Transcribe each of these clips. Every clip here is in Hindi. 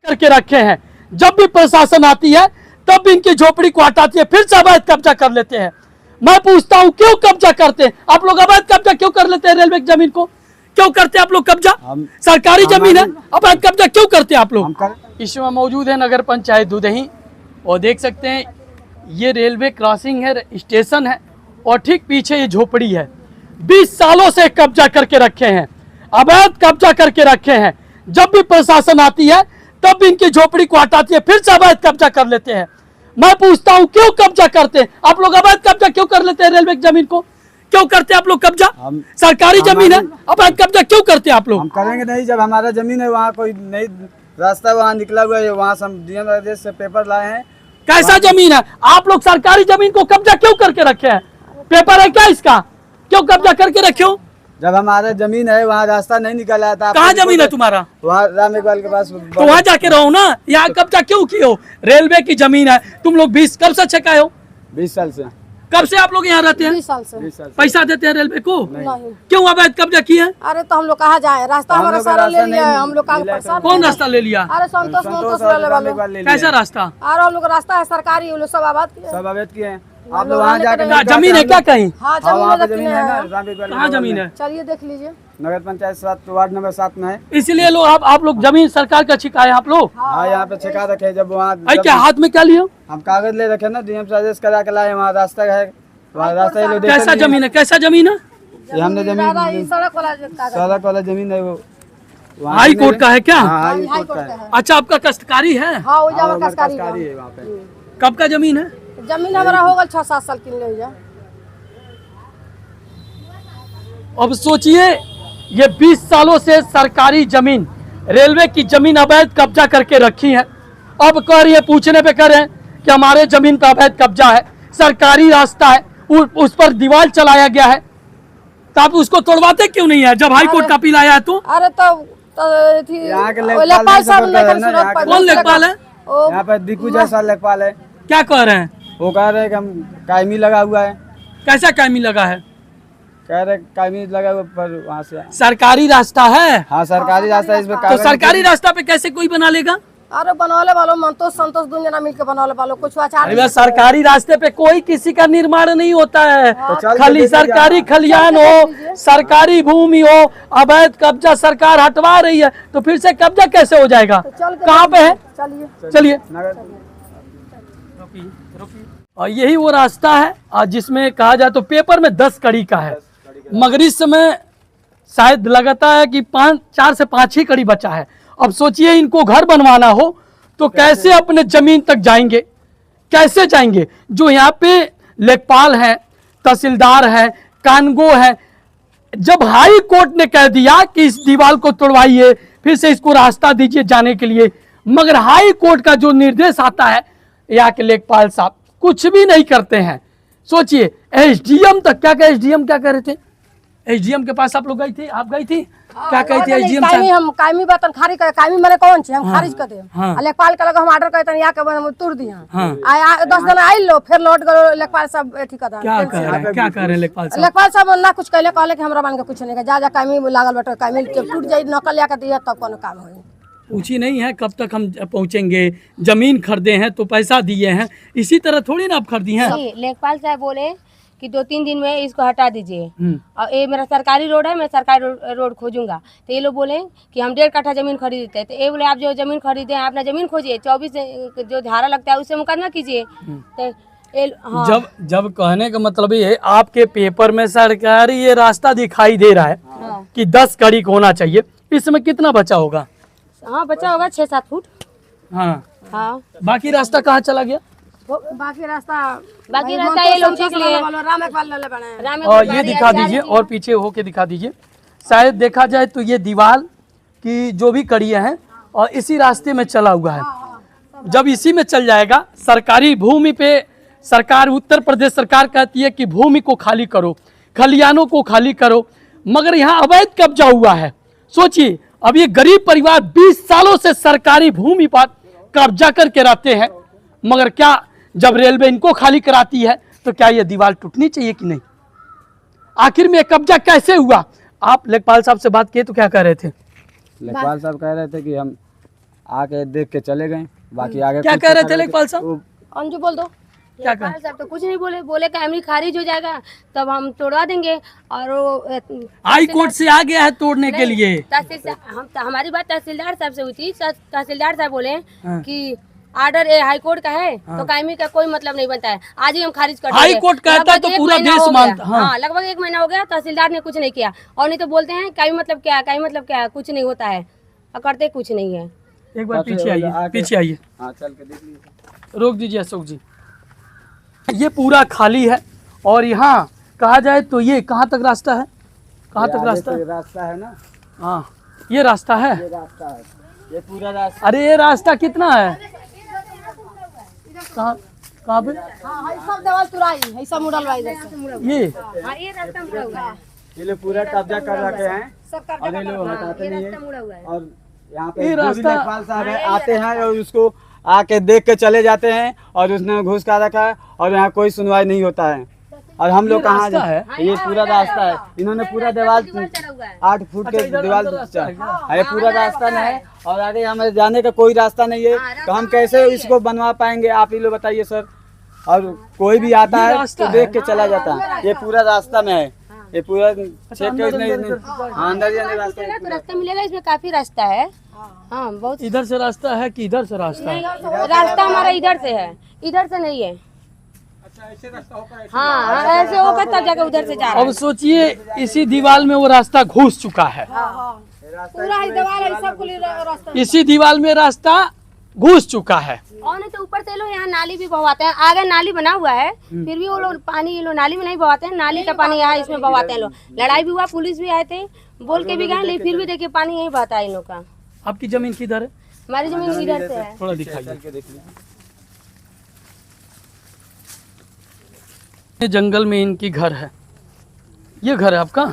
करके रखे हैं। जब भी प्रशासन आती है तब भी इनकी झोपड़ी को हटाती है, फिर से अवैध कब्जा कर लेते हैं। मैं पूछता हूँ क्यों कब्जा करते हैं आप लोग? अवैध कब्जा क्यों कर लेते हैं? रेलवे की जमीन को क्यों करते हैं आप लोग कब्जा? सरकारी जमीन है, अवैध कब्जा क्यों करते हैं आप लोग? इस समय मौजूद है नगर पंचायत दुधही और देख सकते हैं ये रेलवे क्रॉसिंग है, स्टेशन है और ठीक पीछे ये झोपड़ी है। 20 सालों से कब्जा करके रखे हैं, अवैध कब्जा करके रखे हैं। जब भी प्रशासन आती है तब भी इनकी झोपड़ी को हटाती है, फिर से अवैध कब्जा कर लेते हैं। मैं पूछता हूँ क्यों कब्जा करते हैं आप लोग? अवैध कब्जा क्यों कर लेते हैं? रेलवे की जमीन को क्यों करते हैं आप लोग कब्जा? सरकारी जमीन है, अवैध कब्जा क्यों करते हैं आप लोग? हम करेंगे नहीं, जब हमारा जमीन है वहाँ कोई नई रास्ता वहाँ निकला हुआ है, वहाँ से हम डीएम आदेश से पेपर लाए हैं। कैसा जमीन है? आप लोग सरकारी जमीन को कब्जा क्यों करके रखे हैं? पेपर है क्या इसका? क्यों कब्जा करके रखे हो? जब हमारा जमीन है वहाँ रास्ता नहीं निकला था। कहाँ जमीन है तुम्हारा? वहाँ राम इकबाल के पास। तो वहाँ जाके रहो ना, यहाँ कब्जा क्यों किए हो? रेलवे की जमीन है, तुम लोग 20 कब से छकाए हो? 20 साल से। कब से आप लोग यहाँ रहते हैं? 20 साल से। 20 साल से। पैसा देते हैं रेलवे को? नहीं। क्यों अवैध कब्जा किए हैं? अरे तो हम लोग कहाँ जाए? रास्ता हमारा सारा ले लिया है, हम लोग का परेशान। कौन रास्ता ले लिया? अरे संतोष वाले। कैसा रास्ता? अरे हम लोग रास्ता है सरकारी, वो लोग सब आबाद किए हैं। सब अवैध किए हैं। आप लोग वहाँ जाकर जमीन है क्या कहीं? हाँ वहाँ पे जमीन जमीन है ना, राम इकबाल कहाँ जमीन है? चलिए देख लीजिए। नगर पंचायत 7 वार्ड नंबर 7 में है। इसलिए लोग आप लोग जमीन सरकार का छिकाए आप लोग? हाँ यहाँ पे छिका रखे। जब वहाँ क्या हाथ में क्या लिए? हम कागज ले रखे ना, डीएम से आदेश करा के लाए। वहाँ रास्ता है, वहाँ रास्ता ये लोग देखे कैसा नहीं। जमीन है? कैसा जमीन है? ये हमने जमीन सड़क वाला जमीन है वो वहाँ हाई कोर्ट का है क्या? हाँ, हाई कोर्ट का है। अच्छा, आपका कष्टकारी है? हाँ वो हाँ, जावा कस्कारी कस्कारी है वहाँ पे। कब का जमीन है? जमीन हमारा हो गया 6-7 साल किन ले जा। अब सोचिए ये 20 सालों से सरकारी जमीन, रेलवे की जमीन अवैध कब्जा करके रखी है। अब कह रही है, पूछने पे कह रहे हैं कि हमारे जमीन पर अवैध कब्जा है, सरकारी रास्ता है, उस पर दीवार चलाया गया है, तो आप उसको तोड़वाते क्यों नहीं है? जब हाई कोर्ट का अपील आया है तो? अरे तो यहाँ के लेखपाल साहब कौन लेखपाल है? यहाँ पे दिक्कू जैसा लेखपाल है। क्या कह रहे हैं? वो कह रहे हैं कि हम कायमी लगा हुआ है। कैसा कायमी लगा है? कह रहे कायमी लगा हुआ पर वहाँ से। सरकारी रास्ता है। हाँ सरकारी रास्ता है, इसमें तो सरकारी रास्ता पे कैसे कोई बना लेगा? अरे बनवाले वालों मंतोष संतोष दोनों जना मिलकर बनवाले वालों कुछ आचार। सरकारी रास्ते पे कोई किसी का निर्माण नहीं होता है। खाली सरकारी खलियान हो, सरकारी भूमि हो, अवैध कब्जा सरकार हटवा रही है, तो फिर से कब्जा कैसे हो जाएगा? कहाँ पे है? चलिए और यही वो रास्ता है जिसमें कहा जाए तो पेपर में 10 कड़ी का है, मगर इस समय शायद लगाता है कि 4 से 5 ही कड़ी बचा है। अब सोचिए इनको घर बनवाना हो तो कैसे अपने जमीन तक जाएंगे? कैसे जाएंगे? जो यहाँ पे लेखपाल है, तहसीलदार है, कानगो है, जब हाई कोर्ट ने कह दिया कि इस दीवार को तोड़वाइए, फिर से इसको रास्ता दीजिए जाने के लिए, मगर हाई कोर्ट का जो निर्देश आता है यहाँ के लेखपाल साहब कुछ भी नहीं करते हैं। सोचिए एसडीएम तक क्या कह, एसडीएम क्या कह रहे थे? एसडीएम के पास आप लोग गई थी? आप गई थी? क्या कही थी एसडीएम साहब? हम कायमी वेतन खारिज कर, कायमी मैंने कौन छे हम खारिज कर दे। लेखपाल का लगा हम ऑर्डर करते या के तुर दिया 10 दिन आई लो, फिर लौट गए लेखपाल साहब एथी कर। क्या कह रहे हैं? क्या कह रहे हैं लेखपाल साहब? लेखपाल साहब ना कुछ कहले, कहले कि हमरा मान के कुछ नहीं, जा कायमी लागल बटे, कायमी टूट जाई नकल या के दिया तब कोनो काम होई। पूछी नहीं है कब तक हम पहुंचेंगे? जमीन खरीदे हैं तो पैसा दिए हैं, इसी तरह थोड़ी ना आप खरीदी हैं। लेखपाल साहब बोले कि 2-3 दिन में इसको हटा दीजिए और ये मेरा सरकारी रोड है, मैं सरकारी रोड खोजूंगा। तो ये लोग बोले कि हम 1.5 कट्ठा जमीन खरीदते हैं। तो ये बोले आप जो जमीन खरीदे हैं अपना जमीन खोजिए, 24 जो धारा लगता है उससे मुकदमा कीजिए। तो हाँ। जब कहने का मतलब ये आपके पेपर में सरकारी ये रास्ता दिखाई दे रहा है कि 10 कड़ी होना चाहिए, इसमें कितना बचा होगा? हाँ बचा होगा 6-7 फुट। हाँ बाकी रास्ता कहाँ चला गया? बाकी रास्ता ये लोग ठीक लिए और ये दिखा दीजिए और पीछे होके दिखा दीजिए। शायद देखा जाए तो ये दीवार की जो भी कड़ियाँ हैं और इसी रास्ते में चला हुआ है। जब इसी में चल जाएगा, सरकारी भूमि पे सरकार, उत्तर प्रदेश सरकार कहती है कि भूमि को खाली करो, खलियानों को खाली करो, मगर यहाँ अवैध कब्जा हुआ है। सोचिए अब ये गरीब परिवार 20 सालों से सरकारी भूमि पर कब्जा करके रहते हैं, मगर क्या जब रेलवे इनको खाली कराती है तो क्या ये दीवार टूटनी चाहिए कि नहीं? आखिर में कब्जा कैसे हुआ? आप लेखपाल साहब से बात किए तो क्या कह रहे थे? लेखपाल साहब कह रहे थे कि हम आके देख के चले गए, बाकी आगे क्या कुछ कह रहे पता थे नहीं। लेखपाल साहब? वो अंजू बोल दो। क्या कहा? लेखपाल साहब तो कुछ नहीं बोले, बोले कैमरी खारिज हो जाएगा तब हम तोड़वा देंगे। और वो हाई कोर्ट से आ गया है तोड़ने के लिए। हमारी बात तहसीलदार साहब से हुई थी। तहसीलदार साहब बोले हाँ। कि आर्डर हाई कोर्ट का है तो कायमी का कोई मतलब नहीं बनता है, आज ही हम खारिज कर हाई देंगे। कोर्ट कहता है तो लगभग एक पूरा महीना देश हो गया। मानता। हाँ। हाँ, लगभग 1 महीना हो गया, तहसीलदार ने कुछ नहीं किया। और नहीं तो बोलते हैं कायमी मतलब क्या, कायमी मतलब क्या, कुछ नहीं होता है और करते कुछ नहीं है। एक बार पीछे आइए, पीछे आइए, हाँ चल के देख लीजिए। रोक दीजिए अशोक जी। ये पूरा खाली है और यहाँ कहा जाए तो ये कहाँ तक रास्ता है? कहाँ तक रास्ता है? रास्ता है ना, हाँ, ये रास्ता है। ये रास्ता है, ये पूरा रास्ता। अरे ये रास्ता कितना है? कहाँ कहाँ पे? हां सब देवाल तुराई है, सब मुड़ल वाई जैसे ये हाँ, ये रास्ता मुड़ा हुआ है, ये लोग पूरा कब्जा कर रखे हैं सब और ये लोग हटाते नहीं रास्ता है। मुड़ा हुआ है। और यहाँ पे ये जो भी रास्ता- लेखपाल साहब है आते हैं और उसको आके देख के चले जाते हैं और उसने घूस का रखा है और यहाँ कोई सुनवाई नहीं होता है। और हम लोग ये कहाँ रास्ता जाए? है? ये पूरा रास्ता है, इन्होंने पूरा दीवार चढ़ा हुआ है। 8 फुट के अच्छा, इधर दीवार अंदर रास्ता है क्या? ये पूरा रास्ता नहीं है और आगे हमें जाने का कोई रास्ता नहीं है, तो हम कैसे इसको बनवा पाएंगे? आप ही लोग बताइए सर। और कोई भी आता ये है रास्ता तो देख के चला जाता है। ये पूरा रास्ता में है, ये पूरा चेक के अंदर- इसने अंदर- हाँ, अंदर ही अंदर रास्ता है तो रास्ता मिलेगा, इसमें काफी रास्ता है। हाँ, बहुत इधर से रास्ता है कि इधर से रास्ता है? रास्ता हमारा इधर से है, इधर से नहीं है। अच्छा, ऐसे रास्ता होकर हाँ, ऐसे होकर तब जाके उधर से जा रहा अब है। सोचिए इसी दीवार में वो रास्ता घुस चुका है। पूरा ही देवाल है, सब कुल रास्ता इसी दीवार में रास्ता घुस चुका है। और नहीं तो ऊपर से लोग यहाँ नाली भी बहवाते हैं, आगे नाली बना हुआ है, फिर भी वो लोग पानी, ये लोग नाली में नहीं बहवाते हैं, नाली का पानी यहाँ इसमें बहवाते हैं लोग। लड़ाई भी हुआ, पुलिस भी आए थे, बोल के भी गए, लेकिन फिर भी देखिए पानी यही बहता है इन लोग का। आपकी जमीन किधर है? हमारी जमीन इधर से है। थोड़ा दिखाइए। के देख लीजिए। ये जंगल में इनकी घर है। ये घर है आपका?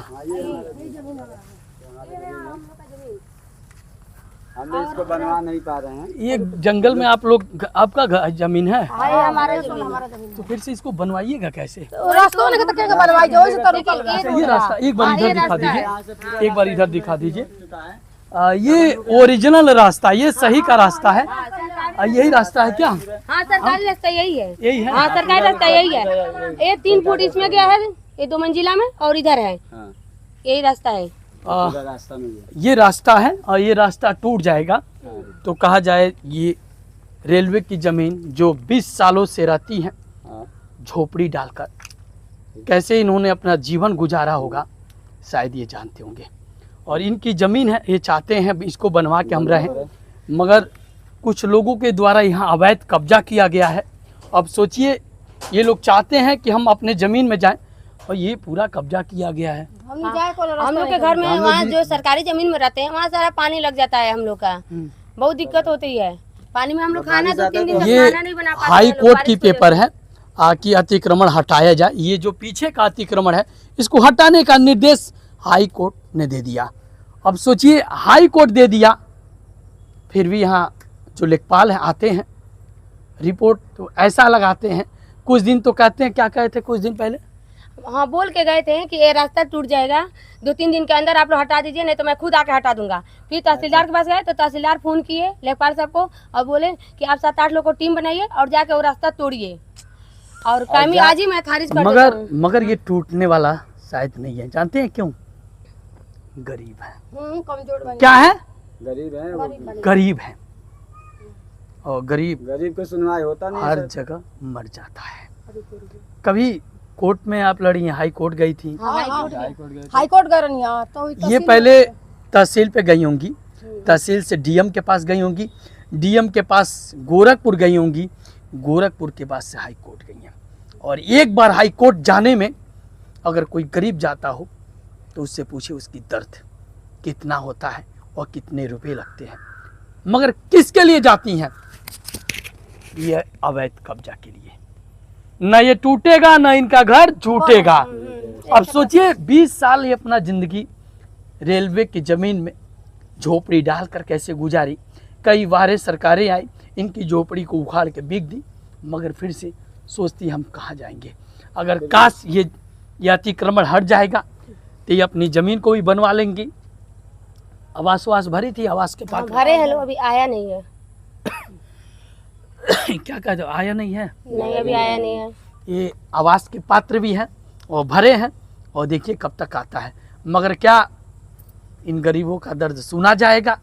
हम इसको बनवा नहीं पा रहे हैं। ये जंगल में आप लोग, आपका जमीन है हमारा जमीन तो फिर से इसको बनवाइएगा कैसे? रास्ता ने तक के बनवाई जो से तरीका ये रास्ता एक बार इधर दिखा दीजिए, एक बार इधर दिखा दीजिए। चुका है। ये ओरिजिनल रास्ता, ये सही का रास्ता है। यही रास्ता है क्या? हाँ, सरकारी रास्ता यही है। यही है। हाँ, सरकारी रास्ता यही है। ये 3 फुट इसमें गया है, ये 2 मंजिला में, और इधर है, हाँ, यही रास्ता है। पूरा रास्ता में है। ये रास्ता है और ये रास्ता टूट जाएगा तो कहा जाए ये रेलवे की जमीन जो 20 सालों से रहती है हाँ, झोपड़ी डालकर, कैसे इन्होंने अपना जीवन गुजारा होगा शायद ये जानते होंगे। और इनकी ज़मीन है, ये चाहते हैं इसको बनवा के हम रहें, मगर कुछ लोगों के द्वारा यहाँ अवैध कब्जा किया गया है। अब सोचिए ये लोग चाहते हैं कि हम अपने ज़मीन में जाएं और ये पूरा कब्जा किया गया है। हम जाए को हम लोग के घर में वहाँ जो सरकारी जमीन में रहते हैं वहाँ सारा पानी लग जाता है हम लोग का, बहुत दिक्कत होती है पानी में। हम लोग खाना 2-3 दिन तक ये खाना नहीं बना पाते हाई हैं लोग, कोर्ट की बारिश की पेपर है कि अतिक्रमण हटाया जाए। ये जो पीछे का अतिक्रमण है इसको हटाने का निर्देश हाई कोर्ट ने दे दिया। अब सोचिए हाई कोर्ट दे दिया, फिर भी यहाँ जो लेखपाल हैं आते हैं, रिपोर्ट तो ऐसा लगाते हैं। कुछ दिन तो कहते हैं, क्या कहे थे कुछ दिन पहले? हाँ, बोल के गए थे कि ये रास्ता टूट जाएगा, 2-3 दिन के अंदर आप लोग हटा दीजिए, नहीं तो मैं खुद आके हटा दूंगा। फिर तहसीलदार के पास गए तो तहसीलदार फोन किए लेखपाल साहब को और बोले कि आप 7-8 लोग को टीम बनाइए और जाके वो रास्ता तोड़िए, और कायमी आज ही मैं खारिज कर देता हूँ। मगर ये टूटने वाला शायद नहीं है। जानते हैं क्यों? गरीब है। कमजोर बन क्या है? गरीब है वो। गरीब है और गरीब गरीब को सुनवाई होता नहीं हर सर। जगह मर जाता है। कभी कोर्ट में आप लड़ी हैं, हाई कोर्ट गई थी, हाई कोर्ट गए रहनी है तो ये पहले तहसील पे गई होंगी, तहसील से डीएम के पास गई होंगी, डीएम के पास गोरखपुर गई होंगी, गोरखपुर के पास से हाई कोर्ट गई हैं। और एक बार हाई कोर्ट जाने में अगर कोई गरीब जाता हो तो उससे पूछे उसकी दर्द कितना होता है और कितने रुपए लगते हैं, मगर किसके लिए जाती हैं? ये अवैध कब्जा के लिए। न ये टूटेगा न इनका घर झूठेगा। अब सोचिए 20 साल ये अपना जिंदगी रेलवे की जमीन में झोपड़ी डालकर कैसे गुजारी। कई बार सरकारें आई, इनकी झोपड़ी को उखाड़ के बिक दी, मगर फिर से सोचती हम कहाँ जाएंगे। अगर काश ये अतिक्रमण हट जाएगा तो ये अपनी ज़मीन को भी बनवा लेंगी। आवास भरी थी, आवास के पास भरे हैं लोग, अभी आया नहीं है। क्या कहते हो, आया नहीं है? नहीं अभी आया नहीं है। ये आवास के पात्र भी हैं और भरे हैं, और देखिए कब तक आता है। मगर क्या इन गरीबों का दर्द सुना जाएगा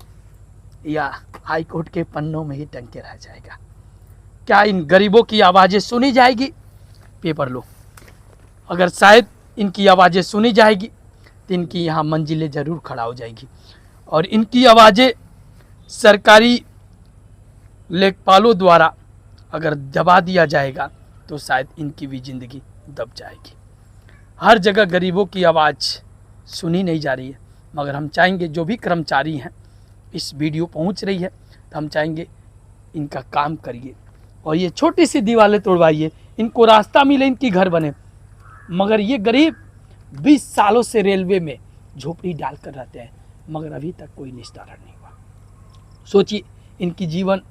या हाई कोर्ट के पन्नों में ही टंग के रह जाएगा? क्या इन गरीबों की आवाज़ें सुनी जाएगी? पेपर लो, अगर शायद इनकी आवाज़ें सुनी जाएगी तो इनकी यहाँ मंजिलें ज़रूर खड़ा हो जाएगी, और इनकी आवाज़ें सरकारी लेखपालों द्वारा अगर दबा दिया जाएगा तो शायद इनकी भी ज़िंदगी दब जाएगी। हर जगह गरीबों की आवाज़ सुनी नहीं जा रही है, मगर हम चाहेंगे जो भी कर्मचारी हैं, इस वीडियो पहुंच रही है तो हम चाहेंगे इनका काम करिए और ये छोटी सी दीवारें तोड़वाइए, इनको रास्ता मिले, इनकी घर बने। मगर ये गरीब 20 सालों से रेलवे में झोपड़ी डालकर रहते हैं, मगर अभी तक कोई निस्तारण नहीं हुआ। सोचिए इनकी जीवन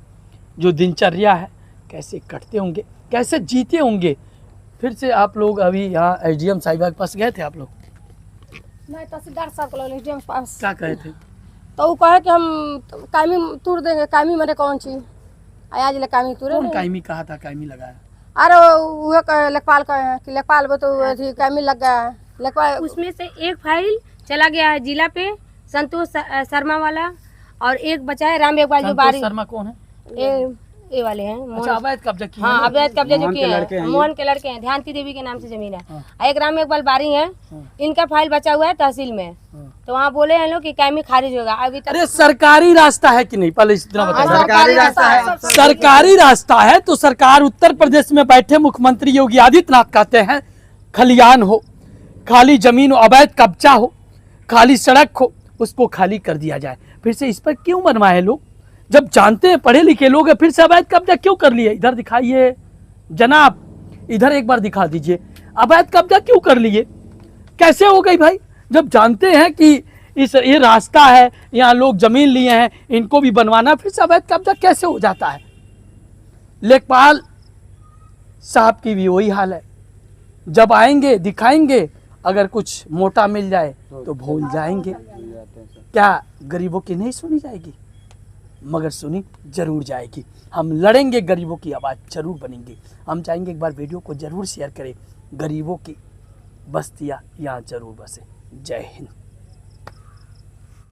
जो दिनचर्या है कैसे कटते होंगे, कैसे जीते होंगे। फिर से आप लोग अभी यहाँ एसडीएम साहिबा के पास गए थे आप लोग? नहीं तहसीलदार साहब को ले के पास क्या कहे थे? तो वो कहे कि हम कायमी तोड़ देंगे। कायमी मेरे कौन चीज आज ले कायमी तोड़े कौन नहीं। कायमी कहा था, कायमी लगाया? अरे वो लेखपाल कहे कि लेखपाल वो तो अथी कायमी लग गया है। लेखपाल उसमें से एक फाइल चला गया है जिला पे, संतोष शर्मा वाला, और एक बचा है राम इकबाल जो संतोष बारी शर्मा कौन है? ये वाले हैं अच्छा, अवैध कब्जा किया हाँ है? अवैध कब्जा जो मोहन किए के लड़के हैं, हैं ये। मोहन के लड़के हैं, ध्यानती देवी के नाम से जमीन है। हाँ। और एक राम इकबाल बारी है, इनका फाइल बचा हुआ है तहसील में। हाँ। तो वहाँ बोले हैं लोग कि कायमी खारिज होगा। अभी तक अरे सरकारी रास्ता है कि नहीं, पहले इतना हाँ, बताइए। सरकारी रास्ता है। सरकारी रास्ता है तो सरकार उत्तर प्रदेश में बैठे मुख्यमंत्री योगी आदित्यनाथ कहते हैं खलियान हो, खाली जमीन हो, अवैध कब्जा हो, खाली सड़क हो, उसको खाली कर दिया जाए। फिर से इस पर क्यों बनवाए लोग? जब जानते हैं पढ़े लिखे लोग हैं, फिर से अवैध कब्जा क्यों कर लिए? इधर दिखाइए जनाब, इधर एक बार दिखा दीजिए, अवैध कब्जा क्यों कर लिए? कैसे हो गई भाई? जब जानते हैं कि ये रास्ता है, यहाँ लोग जमीन लिए हैं, इनको भी बनवाना, फिर से अवैध कब्जा कैसे हो जाता है? लेखपाल साहब की भी वही हाल है, जब आएंगे दिखाएंगे, अगर कुछ मोटा मिल जाए तो भूल जाएंगे। क्या गरीबों की नहीं सुनी जाएगी? मगर सुनी जरूर जाएगी। हम लड़ेंगे, गरीबों की आवाज़ जरूर बनेंगे। हम चाहेंगे एक बार वीडियो को जरूर शेयर करें, गरीबों की बस्तियाँ यहाँ जरूर बसे। जय हिंद।